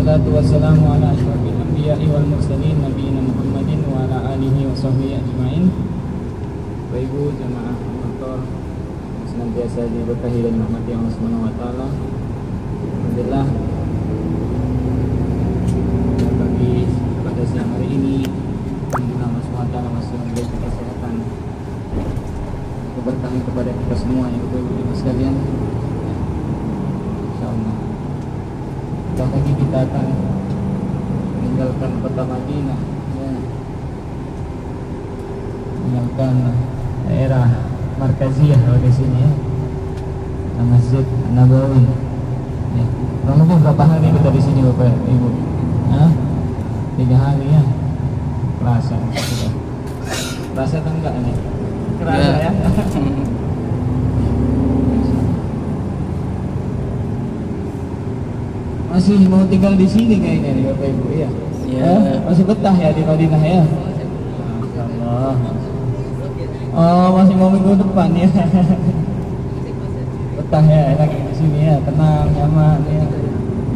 Wassalatu wassalamu ala asyrafil anbiya'i wal mursalin nabiyina Muhammadin wa ala alihi wa sahbihi ajma'in. Bapak Ibu jamaah motor senantiasa diberkahi dan rahmati Allah Subhanahu wa taala. Alhamdulillah pada siang hari ini alhamdulillah Allah Subhanahu wa taala masih memberikan kesehatan keberkahan kepada kita semua ya Bapak Ibu sekalian. Insyaallah sebentar lagi kita akan meninggalkan kota Madinah ya. Meninggalkan daerah Markaziyah di sini ya, Masjid Nabawi ya. Kurang lebih berapa hari kita di sini Bapak Ibu? 3 hari ya. Kerasa sudah. Kerasa atau enggak ini? Kerasa ya. Masih mau tinggal di sini kayaknya nih Bapak Ibu ya. Masih betah ya di Madinah ya. Masyaallah. Oh, masih mau minggu depan ya. Betah ya, enak di sini ya, tenang, nyaman ya.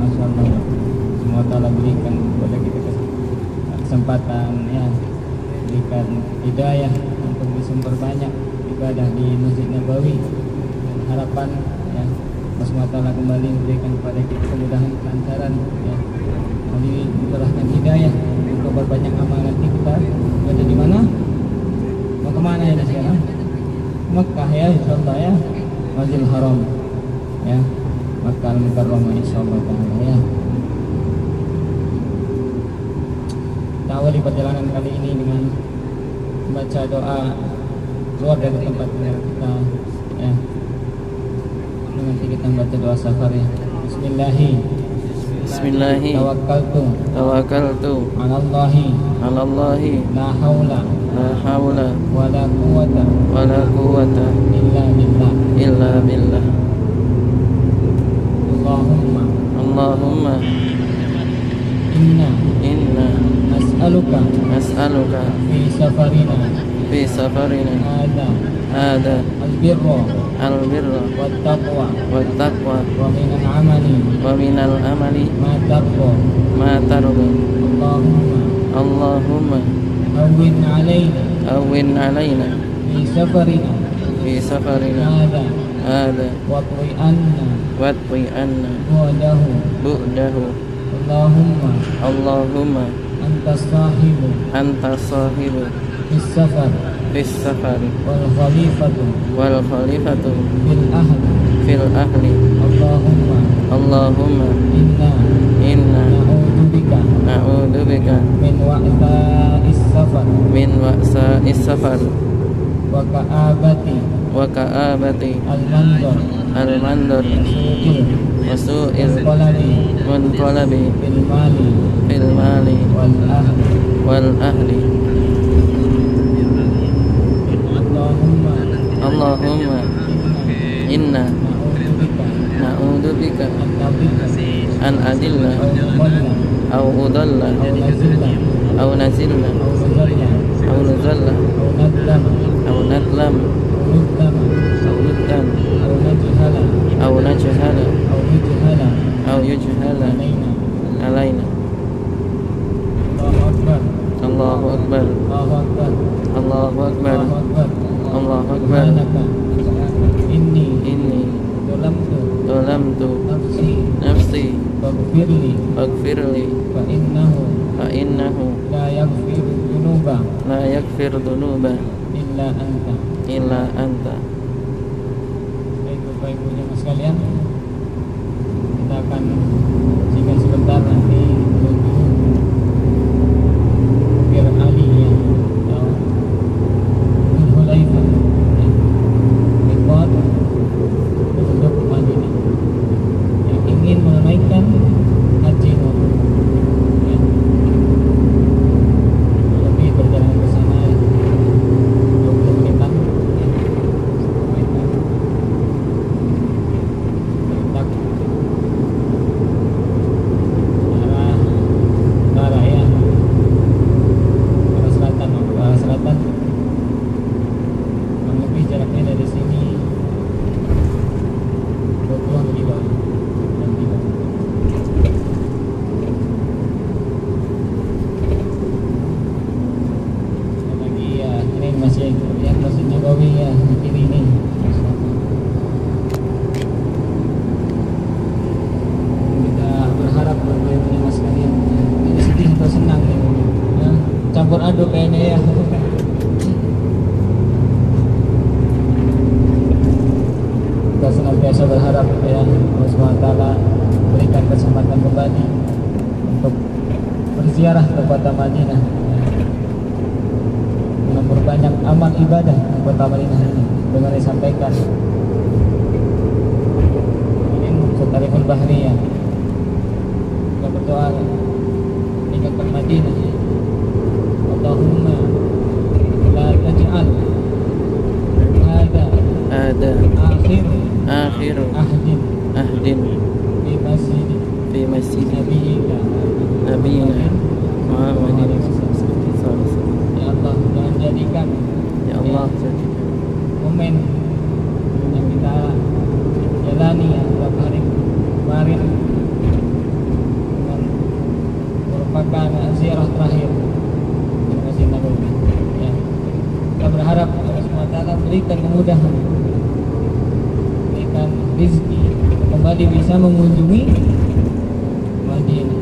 Masyaallah. Semoga Ta'ala berikan kepada kita kesempatan ya, berikan hidayah untuk bisa memperbanyak ibadah di Masjid Nabawi. Dan harapan ya Allah Ta'ala kembali memberikan kepada kita kemudahan, kelancaran ya. Kembali diberikan hidayah untuk berbanyak amal. Nanti kita berada di mana? Mau kemana ya sekarang? Mekah ya insyaallah ya. Masjidil Haram ya. Makkah Al-Mukarramah insyaallah taala ya. Kita awali perjalanan kali ini dengan membaca doa keluar dari tempat tinggal kita ya. Nanti kita membaca doa safar ya. Bismillahi tawakkaltu ala Allahi la haula wala quwwata illa billah. Allahumma inna nas'aluka fi safarina hada al-birra wat-taqwa wa minal amali ma tarda. Allahumma awwin alaina fi safarina hada watwi anna bu'dahu. Allahumma anta sahibu fis safar wal khalifatu fil ahli. Allahumma inna na'udzu bika min wa'sa'is safar wa ka'abati al-mandar wa su'il munqalabi fil mali wal ahli. Allahumma inna na'udzu bika an adilla aw udalla aw nazilla aw nuzalla aw nadlam aw najhala aw yujhala alaina. Allahu akbar. Allahu akbar. Allahu akbar. Inni zalamtu nafsi faghfirli fa innahu la yaghfiru dhunuba illa anta. Baik Bapak Ibu jemaah sekalian, kita akan singkat sebentar nanti menuju Bir Ali ya, atau Dzulhulaifah ya, Miqat penduduk Madinah yang ingin menunaikan haji mabrur ya. Lebih perjalanan ke sana 20 menitan ya. madu kayaknya ya. Kita senantiasa berharap ya Allah SWT berikan kesempatan kembali untuk berziarah ke kota Madinah, memperbanyak amal ibadah di kota Madinah ini dengan disampaikan Tariful Bahriyah. Kita berdoa meninggalkan Madinah. Allahumma la taj'al hada akhir ahdin fi masjid nabiyina Muhammadin. Ya Allah, jangan jadikan ya Allah momen yang kita jalani beberapa hari kemarin dengan merupakan ziarah terakhir di Masjid Nabawi ya. Kita berharap Allah SWT berikan kemudahan, berikan rezeki kembali bisa mengunjungi Madinah,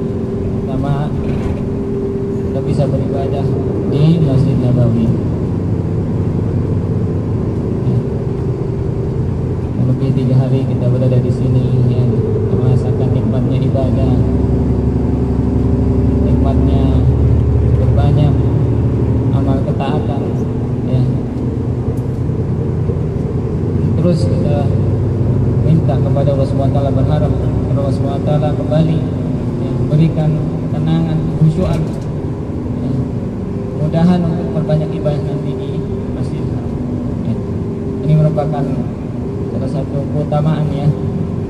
sama kita bisa beribadah di Masjid Nabawi. Lebih 3 hari kita berada di sini ya, merasakan nikmatnya ibadah, nikmatnya berbanyak amal ketaatan ya. Terus kita minta kepada Allah SWT, berharap kepada Allah SWT kembali ya, berikan ketenangan, kekhusyuan ya. Mudahan untuk perbanyak ibadah nanti di Masjid ya. Ini merupakan salah satu keutamaan ya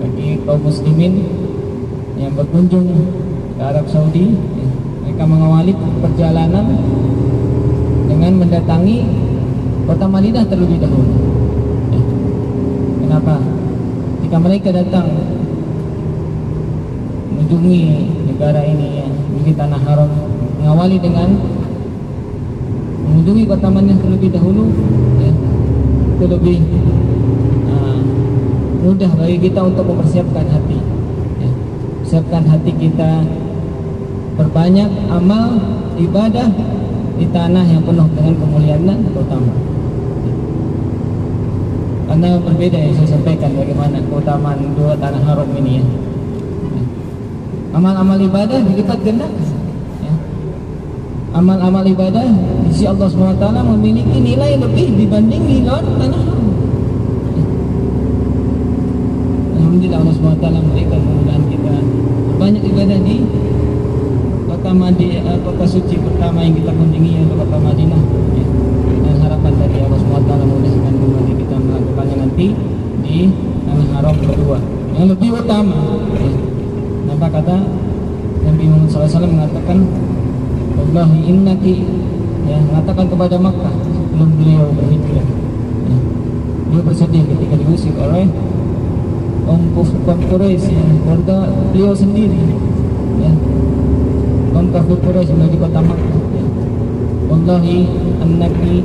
bagi kaum muslimin yang berkunjung ke Arab Saudi ya. Mereka mengawali perjalanan dengan mendatangi kota Madinah terlebih dahulu ya. Kenapa? Ketika mereka datang mengunjungi negara ini ya, di tanah haram, mengawali dengan mengunjungi kota Madinah terlebih dahulu ya, itu lebih mudah bagi kita untuk mempersiapkan hati ya. Siapkan hati kita, berbanyak amal ibadah di tanah yang penuh dengan kemuliaan dan keutamaan ya. Karena berbeda yang saya sampaikan bagaimana keutamaan dua tanah haram ini ya. Amal-amal ibadah dilipat gandakan ya. Amal-amal ibadah di sisi Allah SWT memiliki nilai lebih dibanding di luar tanah haram. Alhamdulillah Allah SWT memberikan kemudahan kita banyak ibadah di kota Madinah, kota suci pertama yang kita kunjungi yaitu kota Madinah ya. Dan harapan dari Allah SWT memudahkan kembali kita melakukannya nanti di tanah haram kedua yang lebih utama ya. Kenapa kata Nabi Muhammad SAW mengatakan Wallahi innaki ya, mengatakan kepada Makkah sebelum beliau berhijrah ya. Beliau bersedih ketika diusir oleh kaum Quraisy ya, keluarga beliau sendiri ya. Kaum kafir Quraisy di kota Makkah ya. Wallahi annaki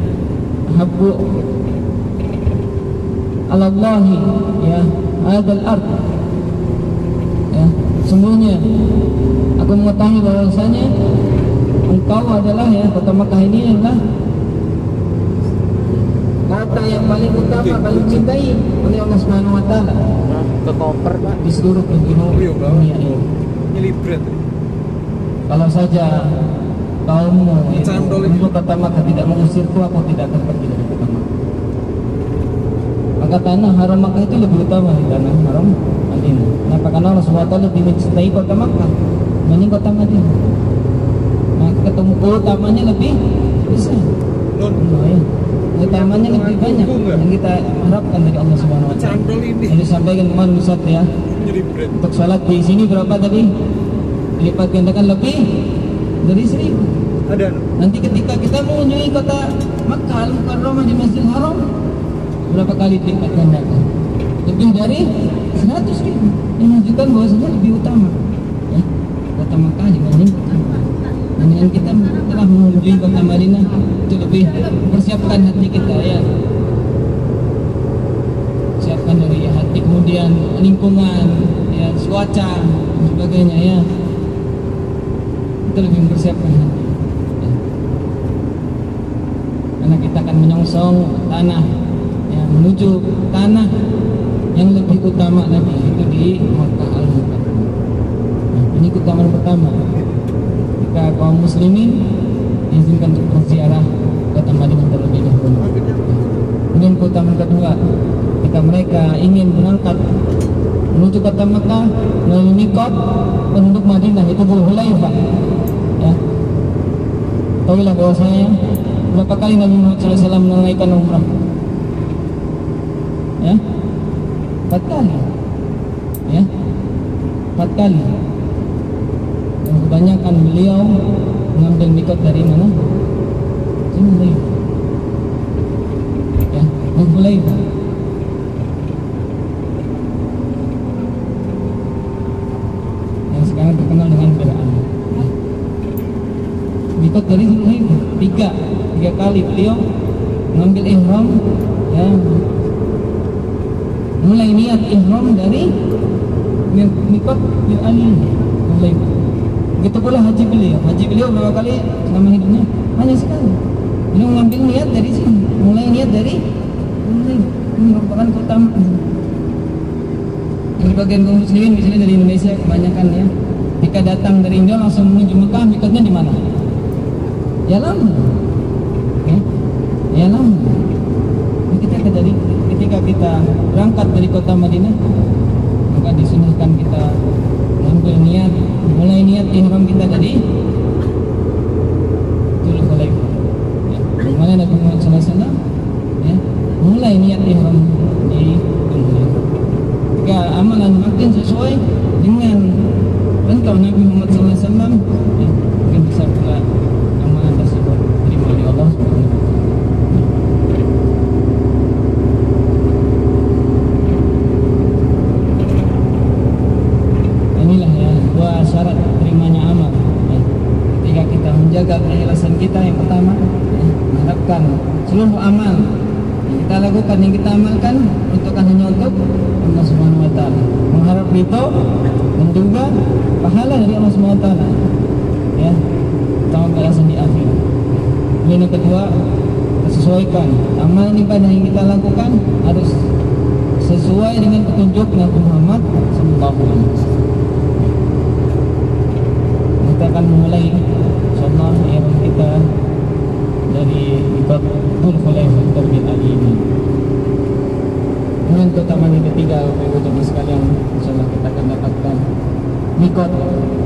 habbu alallahi ya hadal ard ya. Semuanya aku mengetahui bahwasanya engkau adalah ya, kota Makkah ini adalah kota yang paling utama, paling cintai oleh Allah Subhanahu wa taala. Ke koper Pak di seluruh penjuru dunia ini. Kalau saja kaummu itu kota Makkah tidak mengusirku, aku tidak akan pergi dari kota Makkah. Maka tanah haram Makkah itu lebih utama di tanah haram Madinah. Kenapa? Karena Allah SWT lebih mencintai kota Makkah dibanding kota Madinah. Maka ketemu utamanya lebih besar. Ya. Utamanya lebih banyak yang kita harapkan dari Allah Subhanahu wa taala. Yang disampaikan kemarin Ustaz ya. Untuk salat di sini berapa tadi? Dilipat gandakan lebih dari 1000. Ada. Nanti ketika kita mengunjungi kota Makkah Al-Mukarramah di Masjidil Haram, berapa kali dilipat gandakan? Lebih dari 100.000. Ini menunjukkan bahwasanya lebih utama ya, kota Makkah dibanding kota Madinah. Dan yang kita telah mengunjungi kota Madinah itu lebih mempersiapkan hati kita ya. Siapkan dari hati, kemudian lingkungan ya, cuaca dan sebagainya ya. Itu lebih mempersiapkan hati ya. kita akan menyongsong tanah, ya, menuju tanah yang lebih utama lagi, itu di Makkah Al-Mukarramah. Nah, ini keutamaan pertama. Jika kaum muslimin diizinkan untuk berziarah kota Madinah terlebih dahulu. Kemudian keutamaan kedua, jika mereka ingin berangkat menuju kota Makkah melalui mikot penduduk Madinah, itu Dzulhulaifah. Ya, tahuilah bahwasanya berapa kali Nabi Muhammad SAW menunaikan umrah? Ya, 4 kali. Ya, 4 kali. Dan kebanyakan beliau mengambil mikot dari mana? Dzulhulaifah. Ya, Dzulhulaifah. Yang sekarang terkenal dengan Bir'an. Mikot dari Dzulhulaifah. Tiga kali beliau mengambil ihram, ya, mulai niat ihram dari mikot Bir'an Dzulhulaifah. Begitu pula haji beliau. Haji beliau berapa kali selama hidupnya? Hanya sekali. Beliau mengambil niat dari sini, mulai niat dari Dzulhulaifah. Ini merupakan keutamaan. Sebagian kaum muslimin misalnya dari Indonesia kebanyakan, ya, jika datang dari Indo langsung menuju Mekah, mikotnya di mana? Ya lama. Ya lama. Ketika kita berangkat dari kota Madinah, maka disunahkan kita mengambil niat, mulai niat ihram kita dari Dzulhulaifah. Ya, dimana Nabi Muhammad SAW, ya, mulai niat ihram di Dzulhulaifah. Jika amalan makin sesuai dengan perintah Nabi Muhammad SAW, ya, mungkin bisa pula amalan tersebut terima oleh Allah Subhanahu wa Ta'ala. Inilah, ya, 2 syarat terimanya amal, ya. Ketika kita menjaga keikhlasan kita, yang pertama, ya, mengharapkan seluruh amal yang kita lakukan, yang kita amalkan bukan hanya untuk Allah Subhanahu wa Ta'ala, mengharap ridho dan juga pahala dari Allah Subhanahu wa Ta'ala, ya, sama balasan di akhir. Yang kedua, sesuaikan amal ibadah yang kita lakukan harus sesuai dengan petunjuk Nabi Muhammad SAW. Kita akan memulai insyaallah ihram kita dari mikot Dzulhulaifah terlebih dahulu. Kemudian keutamaan yang ketiga, Bapak Ibu sekalian, insyaallah kita akan dapatkan mikot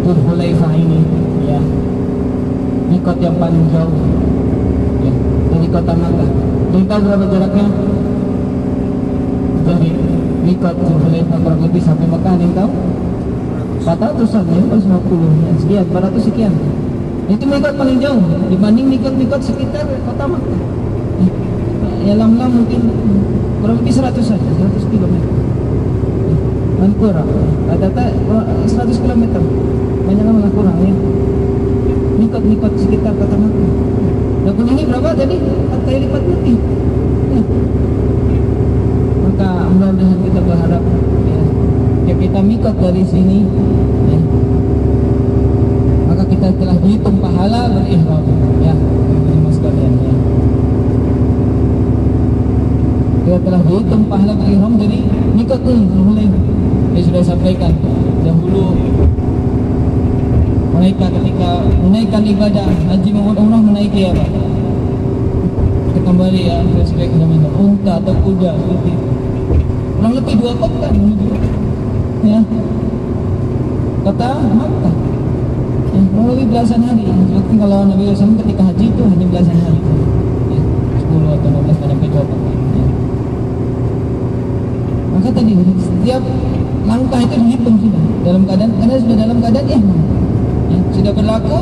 Dzulhulaifah ini, ya, mikot yang paling jauh, ya, dari kota Makkah. Kita tahu berapa jaraknya dari mikot Dzulhulaifah kurang lebih sampai Makkah? Ada yang tahu? 400-an, ya, 150, ya, sekian, 400 sekian. Itu mikot paling jauh dibanding mikot-mikot sekitar kota Makkah. Ya, lam-lam mungkin kurang lebih 100 km. Dan kurang. Rata-rata 100 km. Banyak malah kurang, ya. Mikot-mikot sekitar kota Makkah. Dan ini berapa tadi? 4 kali lipat lebih. Ya. Maka mudah-mudahan kita berharap, ya, kita mikot dari sini, ya, maka kita telah dihitung pahala berihram, ya, teman-teman sekalian, ya. Kita telah dihitung pahala berihram dari mikot ini. Mulai saya sudah sampaikan dahulu, mereka ketika menaikkan ibadah haji maupun umrah menaiki apa? Kita kembali, ya, saya sudah unta atau kuda, seperti itu. Kurang lebih 2 pekan menuju, ya, kota Makkah, ya, kurang lebih belasan hari. Seperti kalau Nabi SAW ketika haji itu hanya belasan hari, ya, 10 atau 12 pada 2 pekan, ya. Maka tadi setiap langkah itu dihitung sudah dalam keadaan, karena sudah dalam keadaan ihram, ya, sudah berlaku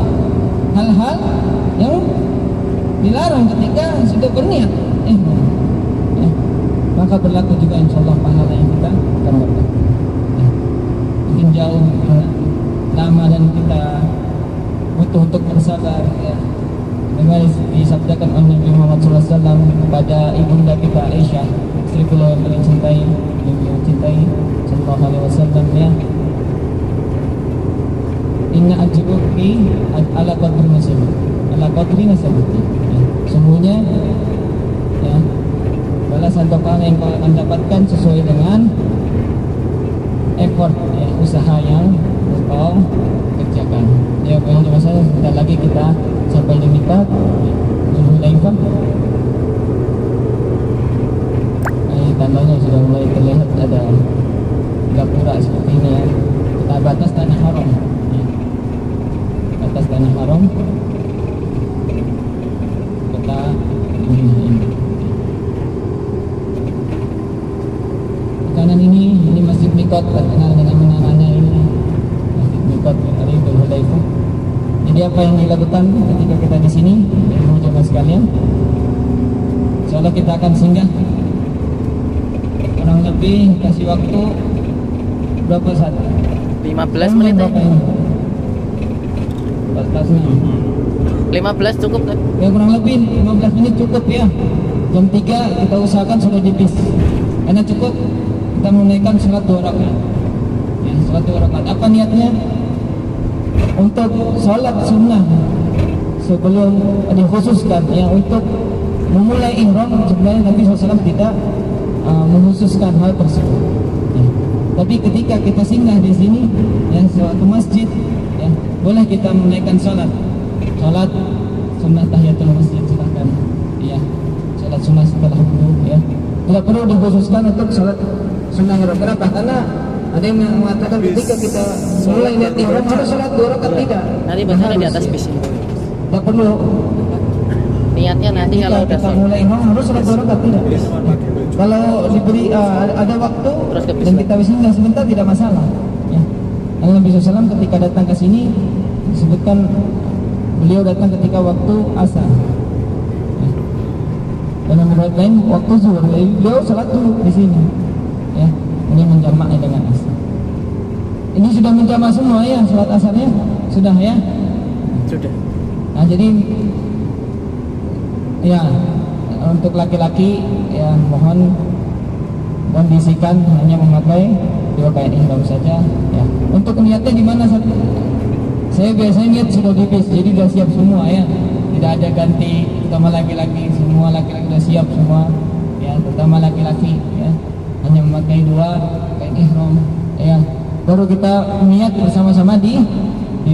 hal-hal yang dilarang ketika sudah berniat ihram, ya, maka berlaku juga insyaallah pahala yang kita dapatkan, ya. Mungkin jauh, ya, lama dan kita butuh untuk bersabar, ya. Dengan disabdakan oleh Nabi Muhammad SAW kepada ibunda kita Aisyah, istri beliau yang paling cintai, beliau cintai sallallahu alaihi wasallam, ya, inna ajruki ala qadri nasabi, ala qadri nasabi, ya. Semuanya ya. Balasan atau pahala yang kau akan dapatkan sesuai dengan effort, ya, usaha yang kau kerjakan. Ya, penghujung masa sebentar lagi kita sampai di miqat Dzulhulaifah. Tandanya sudah mulai terlihat ada gapura seperti ini ya. Kita batas tanah haram, ya. Batas tanah haram kota ini. Kanan ini masjid miqat, terkenal dengan menaranya ini, masjid miqat dari Dzulhulaifah. Jadi apa yang dilakukan ketika kita di sini, jemaah sekalian? Insyaallah kita akan singgah kurang lebih kasih waktu berapa saat? 15 menit berapa ini? Batasnya 15 cukup kan? ya, kurang lebih 15 menit cukup ya. Jam 3 kita usahakan sudah di bis, karena cukup kita menunaikan sholat 2 rakaat ya, sholat 2 rakaat. Apa niatnya? Untuk sholat sunnah sebelum dikhususkan ya, untuk memulai ihram. Sebenarnya Nabi SAW tidak menghususkan hal tersebut ya. Tapi ketika kita singgah di sini ya, suatu masjid ya, boleh kita menaikkan sholat sunnah tahiyatul masjid, silahkan ya, sholat sunnah setelah wudu ya. Tidak perlu dikhususkan untuk sholat sunnah ihram. Kenapa? Karena ada yang mengatakan ketika kita mulai niat ihram harus sholat 2 rakaat. Tidak, Nanti bacanya di atas bis. tidak perlu. Niatnya nanti Ketika kalau udah kita mulai ihram harus sholat 2 rakaat. Tidak. Kalau diberi ada waktu dan kita singgah sebentar tidak masalah ya. Karena Nabi SAW ketika datang ke sini disebutkan beliau datang ketika waktu asar ya. Dan menurut lain waktu zuhur, beliau sholat dulu di sini ya. Ini menjamaknya dengan asar. Ini sudah menjamak semua ya, sholat asarnya sudah ya. sudah. Nah jadi ya, untuk laki-laki ya mohon kondisikan hanya memakai 2 kain ihram saja ya. Untuk niatnya gimana? Saya biasanya niat sudah di bis, jadi sudah siap semua ya. Tidak ada ganti, terutama laki-laki, semua laki-laki sudah siap semua ya, terutama laki-laki ya. Hanya memakai 2 kain ihram ya. Baru kita niat bersama-sama di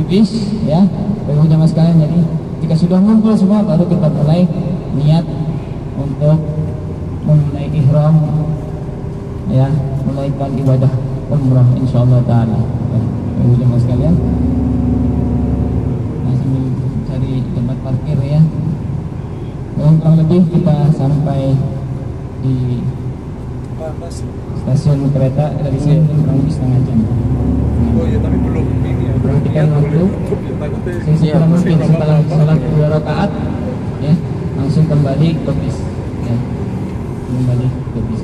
bis ya. Bapak jamaah sekalian, jadi jika sudah ngumpul semua baru kita mulai niat untuk memulai ihram ya, mulaikan ibadah umrah insyaallah taala ya. Bapak jamaah sekalian, sambil cari tempat parkir ya. Kurang lebih kita sampai di stasiun kereta dari sini kurang lebih setengah jam. Oh iya, tapi belum ini ya. Perhatikan waktu. Saya segera mungkin setelah sholat 2 rakaat ya, langsung kembali ke bis ya, kembali ke bis.